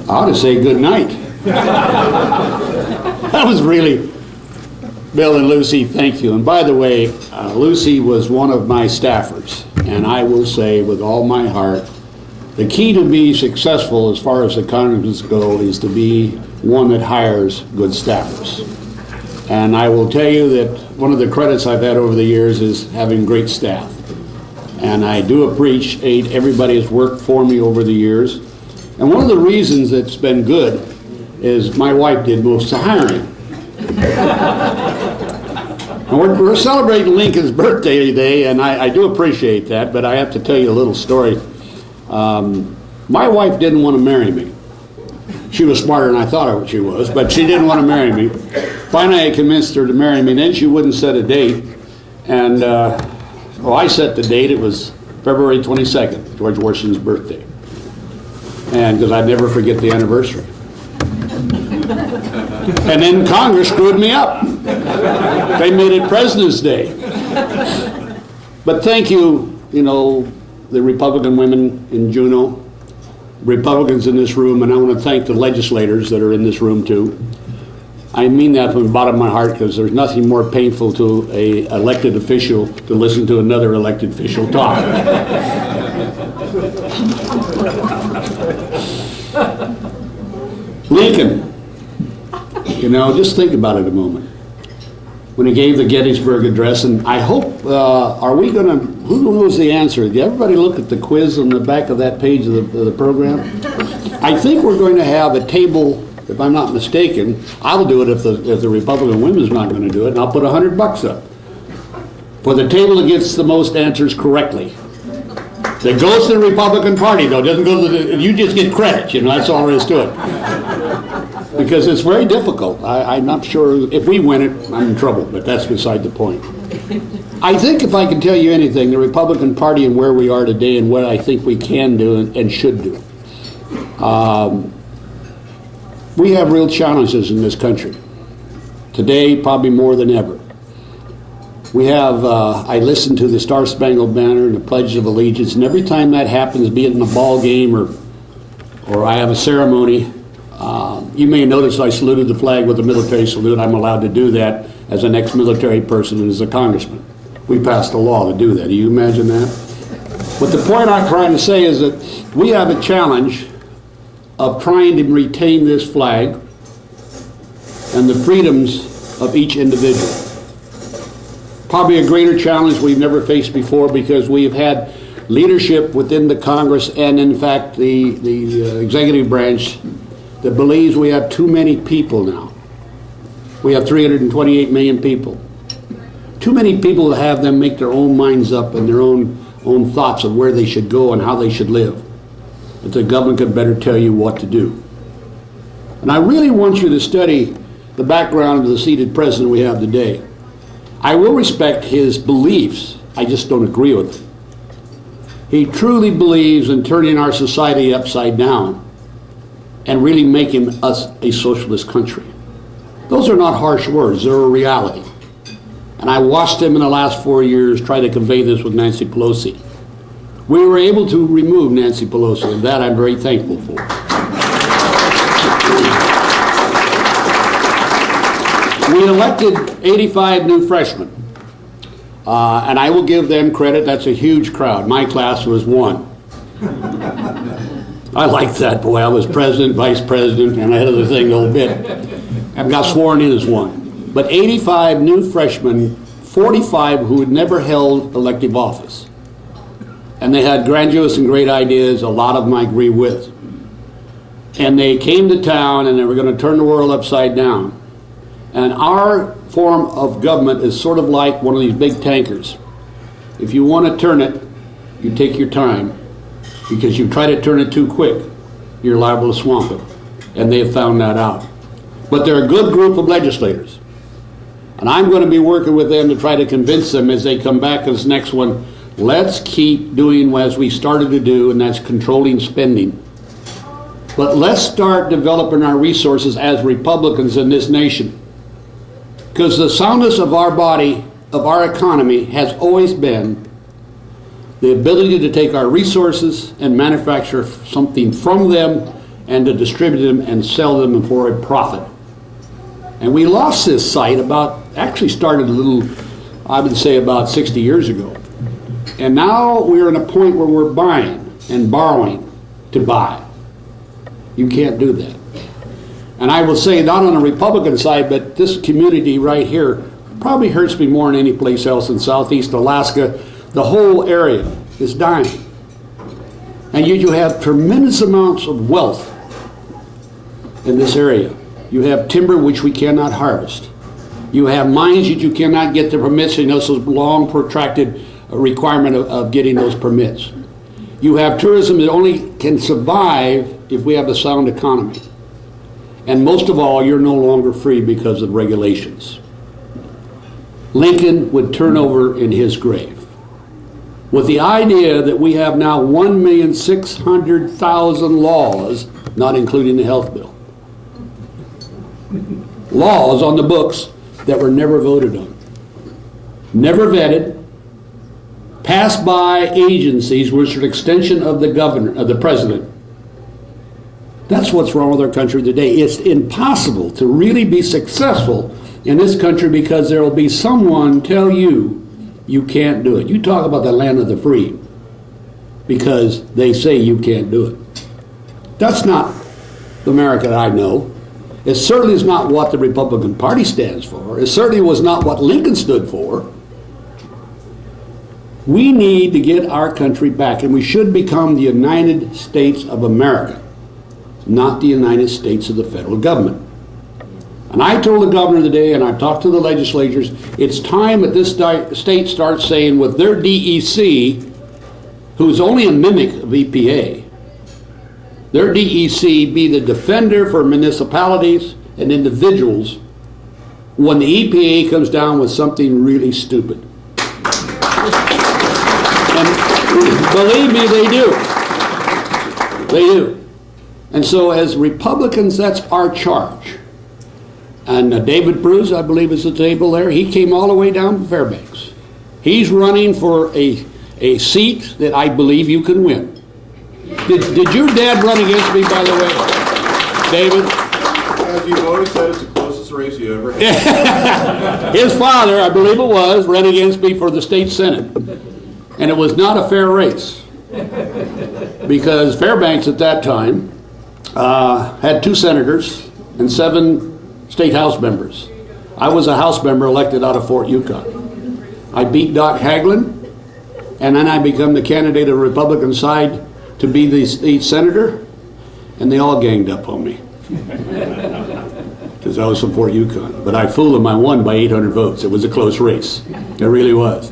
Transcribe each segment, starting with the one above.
I ought to say good night. That was really, Bill and Lucy, thank you. And by the way, Lucy was one of my staffers, and I will say with all my heart, the key to be successful as far as the Congress go is to be one that hires good staffers. And I will tell you that one of the credits I've had over the years is having great staff. And I do appreciate everybody who's worked for me over the years. And one of the reasons it's been good is my wife did most of the hiring. And we're celebrating Lincoln's birthday today, and I do appreciate that, but I have to tell you a little story. My wife didn't want to marry me. She was smarter than I thought she was, but she didn't want to marry me. Finally, I convinced her to marry me, and then she wouldn't set a date. And I set the date. It was February 22nd, George Washington's birthday. And because I'd never forget the anniversary. And then Congress screwed me up. They made it President's Day. But thank you, the Republican women in Juneau, Republicans in this room, and I want to thank the legislators that are in this room too. I mean that from the bottom of my heart, because there's nothing more painful to an elected official to listen to another elected official talk. Lincoln, just think about it a moment. When he gave the Gettysburg Address, and I hope, who knows the answer? Did everybody look at the quiz on the back of that page of the program? I think we're going to have a table, if I'm not mistaken. I'll do it if the Republican women's not going to do it, and I'll put $100 up for the table that gets the most answers correctly. That goes to the Republican Party, though. It doesn't go to you just get credit, that's all there is to it. Because it's very difficult. I'm not sure if we win it, I'm in trouble, but that's beside the point. I think if I can tell you anything, the Republican Party and where we are today and what I think we can do and should do. We have real challenges in this country. Today, probably more than ever. We have, I listen to the Star Spangled Banner and the Pledge of Allegiance, and every time that happens, be it in a ball game or I have a ceremony, you may notice I saluted the flag with a military salute. I'm allowed to do that as an ex-military person and as a congressman. We passed a law to do that. Do you imagine that? But the point I'm trying to say is that we have a challenge of trying to retain this flag and the freedoms of each individual. Probably a greater challenge we've never faced before, because we've had leadership within the Congress and in fact the executive branch that believes we have too many people now. We have 328 million people. Too many people to have them make their own minds up and their own thoughts of where they should go and how they should live. But the government could better tell you what to do. And I really want you to study the background of the seated president we have today. I will respect his beliefs. I just don't agree with them. He truly believes in turning our society upside down and really making us a socialist country. Those are not harsh words, they're a reality. And I watched him in the last 4 years try to convey this with Nancy Pelosi. We were able to remove Nancy Pelosi, and that I'm very thankful for. We elected 85 new freshmen, and I will give them credit. That's a huge crowd. My class was one. I liked that, boy. I was president, vice president, and head of the thing a little bit. I got sworn in as one. But 85 new freshmen, 45 who had never held elective office. And they had grandiose and great ideas, a lot of them I agree with. And they came to town and they were going to turn the world upside down. And our form of government is sort of like one of these big tankers. If you want to turn it, you take your time, because you try to turn it too quick, you're liable to swamp it. And they have found that out. But they're a good group of legislators. And I'm going to be working with them to try to convince them as they come back as next one, let's keep doing as we started to do, and that's controlling spending. But let's start developing our resources as Republicans in this nation. Because the soundness of our body, of our economy, has always been the ability to take our resources and manufacture something from them and to distribute them and sell them for a profit. And we lost this sight actually started a little, I would say about 60 years ago. And now we're in a point where we're buying and borrowing to buy. You can't do that. And I will say, not on the Republican side, but this community right here probably hurts me more than any place else in Southeast Alaska. The whole area is dying. And you have tremendous amounts of wealth in this area. You have timber which we cannot harvest. You have mines that you cannot get the permits, and this is long protracted requirement of getting those permits. You have tourism that only can survive if we have a sound economy. And most of all, you're no longer free because of regulations. Lincoln would turn over in his grave with the idea that we have now 1,600,000 laws, not including the health bill. Laws on the books that were never voted on, never vetted, passed by agencies which are an extension of the governor, of the president. That's what's wrong with our country today. It's impossible to really be successful in this country because there will be someone tell you you can't do it. You talk about the land of the free because they say you can't do it. That's not the America that I know. It certainly is not what the Republican Party stands for. It certainly was not what Lincoln stood for. We need to get our country back, and we should become the United States of America, not the United States of the federal government. And I told the governor today, and I've talked to the legislatures, it's time that this state starts saying with their DEC, who's only a mimic of EPA, their DEC be the defender for municipalities and individuals when the EPA comes down with something really stupid. And believe me, they do. They do. And so as Republicans, that's our charge. And David Bruce, I believe, is at the table there. He came all the way down from Fairbanks. He's running for a seat that I believe you can win. Did your dad run against me, by the way, David? As you've always said, it's the closest race you ever had. His father, I believe it was, ran against me for the state senate. And it was not a fair race. Because Fairbanks at that time had 2 senators and 7 state house members. I was a house member elected out of Fort Yukon. I beat Doc Hagelin, and then I become the candidate of the Republican side to be the state senator, and they all ganged up on me because I was from Fort Yukon. But I fooled them. I won by 800 votes. It was a close race. It really was.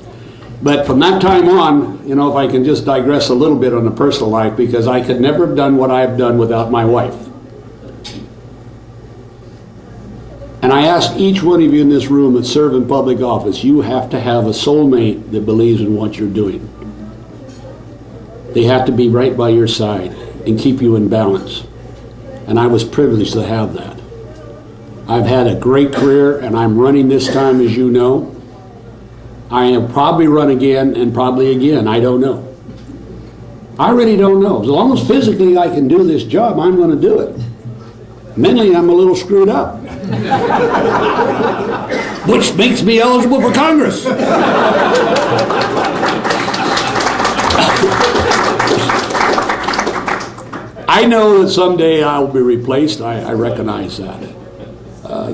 But from that time on, you know, if I can just digress a little bit on the personal life, because I could never have done what I've done without my wife. And I ask each one of you in this room that serve in public office, you have to have a soulmate that believes in what you're doing. They have to be right by your side and keep you in balance. And I was privileged to have that. I've had a great career, and I'm running this time, as you know. I will probably run again and probably again. I don't know. I really don't know. As long as physically I can do this job, I'm going to do it. Mentally, I'm a little screwed up. Which makes me eligible for Congress. I know that someday I'll be replaced. I recognize that.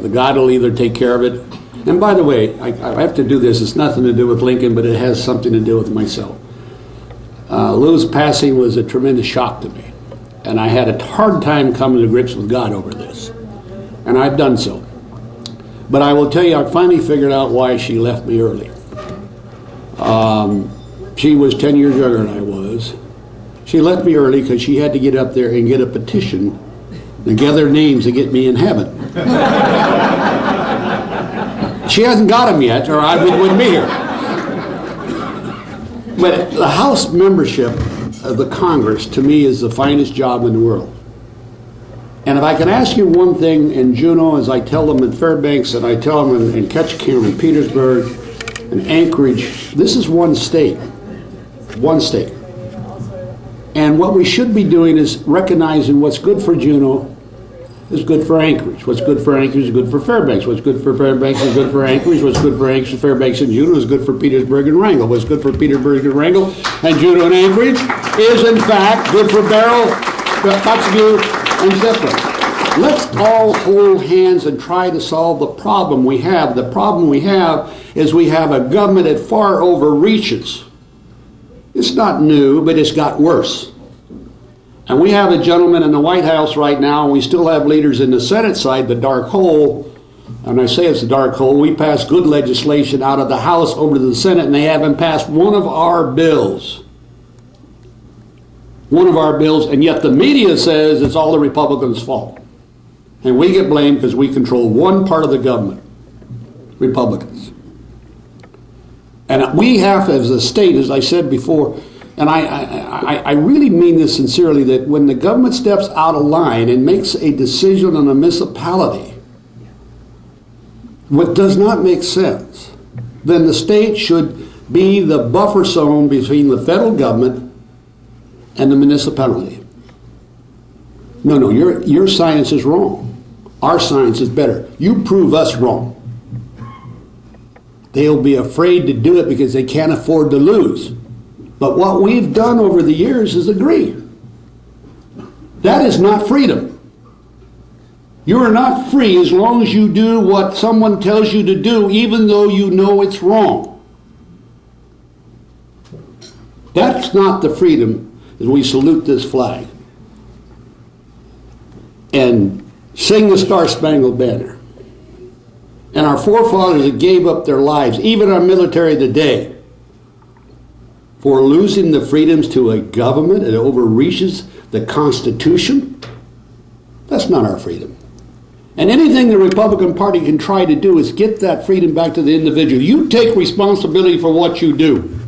The God will either take care of it. And by the way, I have to do this. It's nothing to do with Lincoln, but it has something to do with myself. Lou's passing was a tremendous shock to me. And I had a hard time coming to grips with God over this. And I've done so. But I will tell you, I finally figured out why she left me early. She was 10 years younger than I was. She left me early because she had to get up there and get a petition and gather names to get me in heaven. She hasn't got them yet, or I wouldn't be here. But the House membership of the Congress, to me, is the finest job in the world. And if I can ask you one thing in Juneau, as I tell them in Fairbanks, and I tell them in Ketchikan and Petersburg and Anchorage, this is one state. One state. And what we should be doing is recognizing what's good for Juneau is good for Anchorage. What's good for Anchorage is good for Fairbanks. What's good for Fairbanks is good for Anchorage. What's good for Anchorage, Fairbanks, and Juneau is good for Petersburg and Wrangell. What's good for Petersburg and Wrangell and Juneau and Anchorage is, in fact, good for Barrow, Kotzebue, and Zeppelin. Let's all hold hands and try to solve the problem we have. The problem we have is we have a government that far overreaches. It's not new, but it's got worse. And we have a gentleman in the White House right now, and we still have leaders in the Senate side, the dark hole. And I say it's a dark hole. We passed good legislation out of the House over to the Senate, and they haven't passed one of our bills. One of our bills, and yet the media says it's all the Republicans' fault. And we get blamed because we control one part of the government, Republicans. And we have, as a state, as I said before, and I really mean this sincerely, that when the government steps out of line and makes a decision on a municipality, what does not make sense, then the state should be the buffer zone between the federal government and the municipality. No, your science is wrong. Our science is better. You prove us wrong. They'll be afraid to do it because they can't afford to lose. But what we've done over the years is agree. That is not freedom. You are not free as long as you do what someone tells you to do, even though you know it's wrong. That's not the freedom as we salute this flag and sing the Star-Spangled Banner. And our forefathers that gave up their lives, even our military today, for losing the freedoms to a government that overreaches the Constitution, that's not our freedom. And anything the Republican Party can try to do is get that freedom back to the individual. You take responsibility for what you do.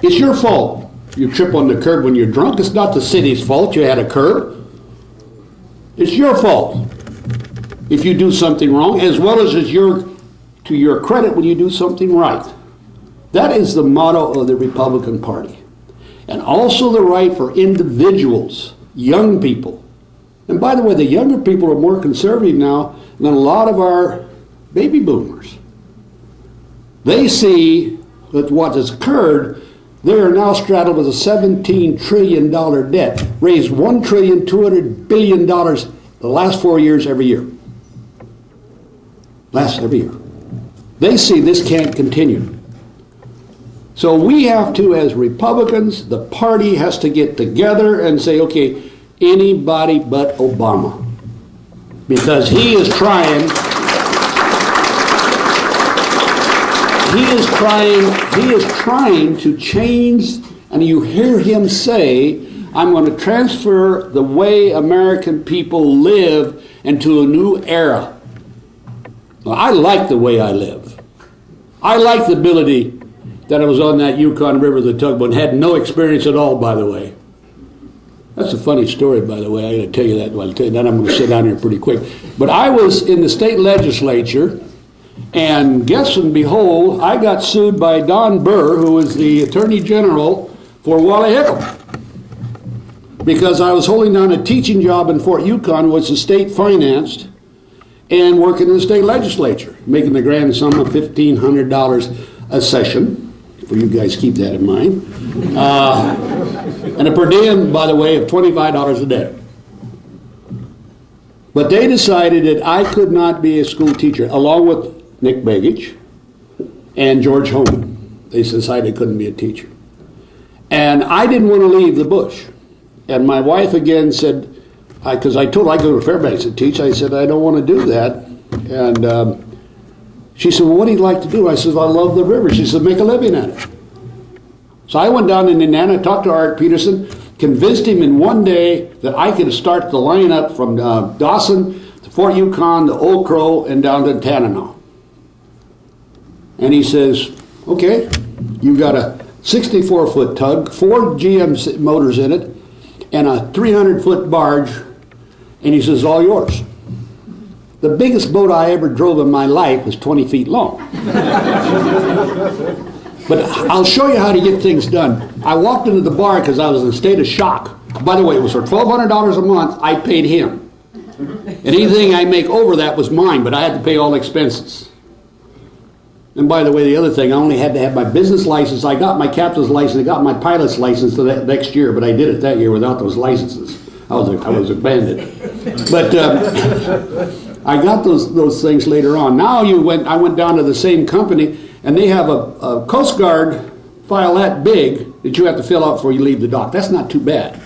It's your fault. You trip on the curb when you're drunk. It's not the city's fault you had a curb. It's your fault if you do something wrong, as well as to your credit when you do something right. That is the motto of the Republican Party. And also the right for individuals, young people. And by the way, the younger people are more conservative now than a lot of our baby boomers. They see that what has occurred, they are now straddled with a $17 trillion debt, raised $1.2 trillion the last 4 years every year. Every year. They see this can't continue. So we have to, as Republicans, the party has to get together and say, okay, anybody but Obama. Because he is trying to change, and you hear him say, I'm going to transfer the way American people live into a new era. Well, I like the way I live. I like the ability that I was on that Yukon River, the tugboat, and had no experience at all, by the way. That's a funny story, by the way. I got to tell you that. Well, I'll tell you that. I'm going to sit down here pretty quick. But I was in the state legislature, and guess and behold, I got sued by Don Burr, who was the Attorney General for Wally Hickle, because I was holding down a teaching job in Fort Yukon, which the state financed, and working in the state legislature, making the grand sum of $1,500 a session. For you guys, keep that in mind. And a per diem, by the way, of $25 a day. But they decided that I could not be a school teacher, along with Nick Begich and George Homan. They decided I couldn't be a teacher. And I didn't want to leave the bush. And my wife again said, because I told her I go to Fairbanks to teach, I said, I don't want to do that. And she said, well, what do you like to do? I said, I love the river. She said, make a living at it. So I went down in Indiana, talked to Art Peterson, convinced him in one day that I could start the line up from Dawson to Fort Yukon to Old Crow and down to Tanana. And he says, okay, you got a 64-foot tug, 4 GM motors in it, and a 300-foot barge, and he says, all yours. The biggest boat I ever drove in my life was 20 feet long. But I'll show you how to get things done. I walked into the bar because I was in a state of shock. By the way, it was for $1,200 a month. I paid him. And anything I make over that was mine, but I had to pay all expenses. And by the way, the other thing, I only had to have my business license. I got my captain's license. I got my pilot's license the next year, but I did it that year without those licenses. I was a bandit. But I got those things later on. Now I went down to the same company, and they have a Coast Guard file that big that you have to fill out before you leave the dock. That's not too bad.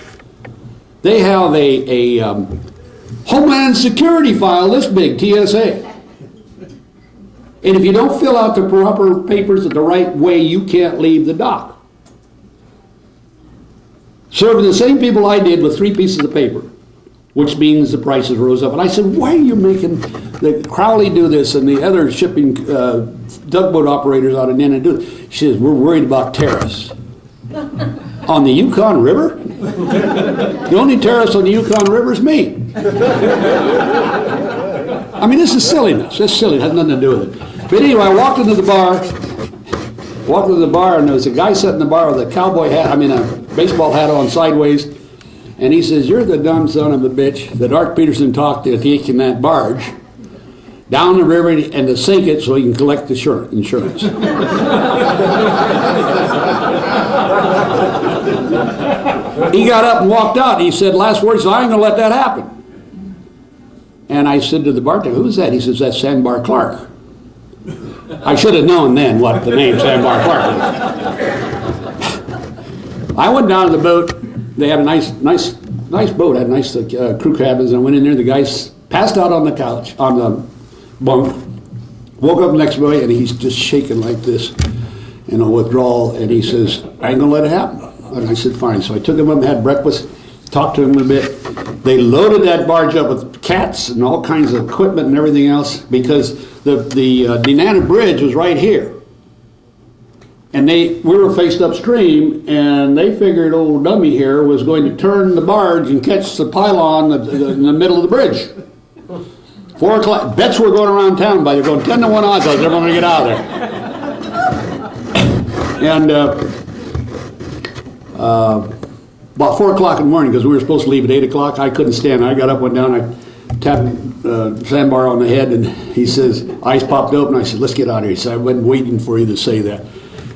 They have a Homeland Security file this big, TSA. And if you don't fill out the proper papers the right way, you can't leave the dock. Serving the same people I did with 3 pieces of paper, which means the prices rose up. And I said, why are you making the Crowley do this and the other shipping tugboat operators out of Nana do it? She says, we're worried about tariffs. On the Yukon River? The only tariffs on the Yukon River is me. I mean, this is silliness. It's silly. It has nothing to do with it. But anyway, I walked into the bar, and there was a guy sitting in the bar with a cowboy hat, a baseball hat on sideways, and he says, you're the dumb son of a bitch that Art Peterson talked to taking that barge down the river and to sink it so he can collect the insurance. He got up and walked out. He said, last words, I ain't going to let that happen. And I said to the bartender, who's that? He says, that's Sandbar Clark. I should have known then what the name Sandbar Clark was. I went down to the boat. They had a nice boat, had nice crew cabins. And I went in there. The guys passed out on the couch, on the bunk. Woke up the next morning, and he's just shaking like this in a withdrawal. And he says, I ain't going to let it happen. And I said, fine. So I took him up and had breakfast, talked to him a bit. They loaded that barge up with cats and all kinds of equipment and everything else because the Nenana Bridge was right here. And we were faced upstream, and they figured old dummy here was going to turn the barge and catch the pylon in the middle of the bridge. 4 o'clock, bets were going around town by they're going 10 to 1 odds on everyone to get out of there. And about 4 o'clock in the morning, because we were supposed to leave at 8 o'clock, I couldn't stand it. I got up, went down, I tapped Sandbar on the head, and he says, eyes popped open. I said, let's get out of here. He said, I've been waiting for you to say that.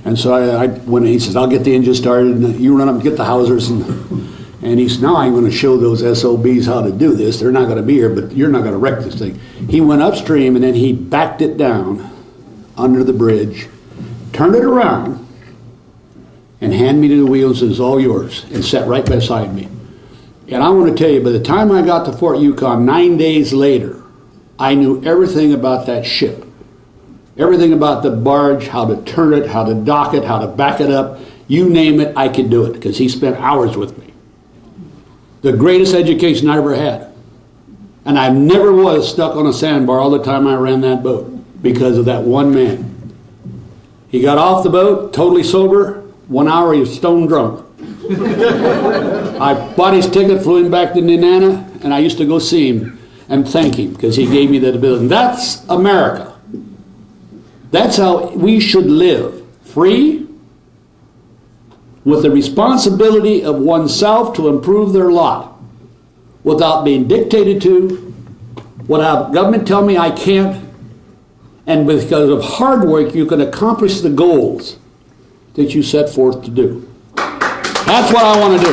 And so I went in, he says, I'll get the engine started, and you run up and get the housers. And he said, now I'm going to show those SOBs how to do this. They're not going to be here, but you're not going to wreck this thing. He went upstream, and then he backed it down under the bridge, turned it around, and handed me to the wheel and says, it's all yours, and sat right beside me. And I want to tell you, by the time I got to Fort Yukon 9 days later, I knew everything about that ship. Everything about the barge, how to turn it, how to dock it, how to back it up. You name it, I could do it, because he spent hours with me. The greatest education I ever had. And I never was stuck on a sandbar all the time I ran that boat, because of that one man. He got off the boat, totally sober. 1 hour, he was stone drunk. I bought his ticket, flew him back to Nenana, and I used to go see him and thank him because he gave me that ability. And that's America. That's how we should live. Free, with the responsibility of oneself to improve their lot, without being dictated to, without government telling me I can't, and because of hard work you can accomplish the goals that you set forth to do. That's what I want to do.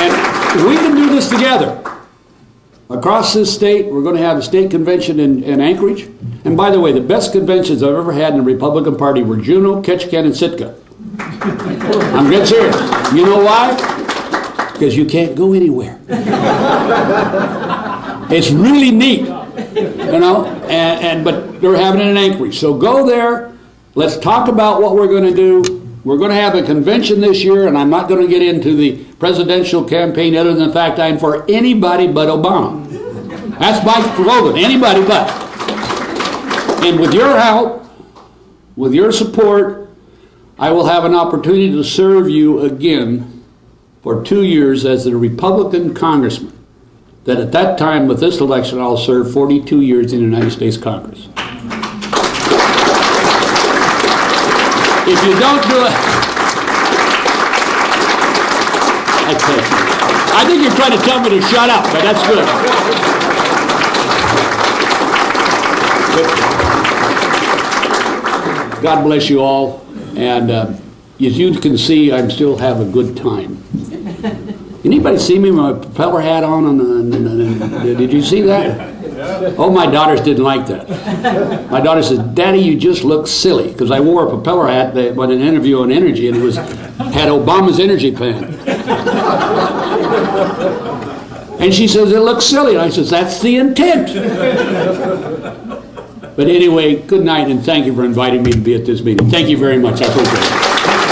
And we can do this together. Across this state, we're going to have a state convention in Anchorage. And by the way, the best conventions I've ever had in the Republican Party were Juneau, Ketchikan, and Sitka. I'm dead serious. You know why? Because you can't go anywhere. It's really neat. But they're having it in Anchorage. So go there. Let's talk about what we're going to do. We're going to have a convention this year, and I'm not going to get into the presidential campaign other than the fact I'm for anybody but Obama. That's my slogan, anybody but. And with your help, with your support, I will have an opportunity to serve you again for 2 years as the Republican Congressman that at that time, with this election, I'll serve 42 years in the United States Congress. If you don't do it, I think you're trying to tell me to shut up, but that's good. God bless you all, and as you can see, I still have a good time. Anybody see me with my propeller hat on? Did you see that? Oh, my daughters didn't like that. My daughter says, "Daddy, you just look silly," because I wore a propeller hat at an interview on energy, and it had Obama's energy plan. And she says, "It looks silly." And I says, "That's the intent." But anyway, good night, and thank you for inviting me to be at this meeting. Thank you very much. I appreciate it.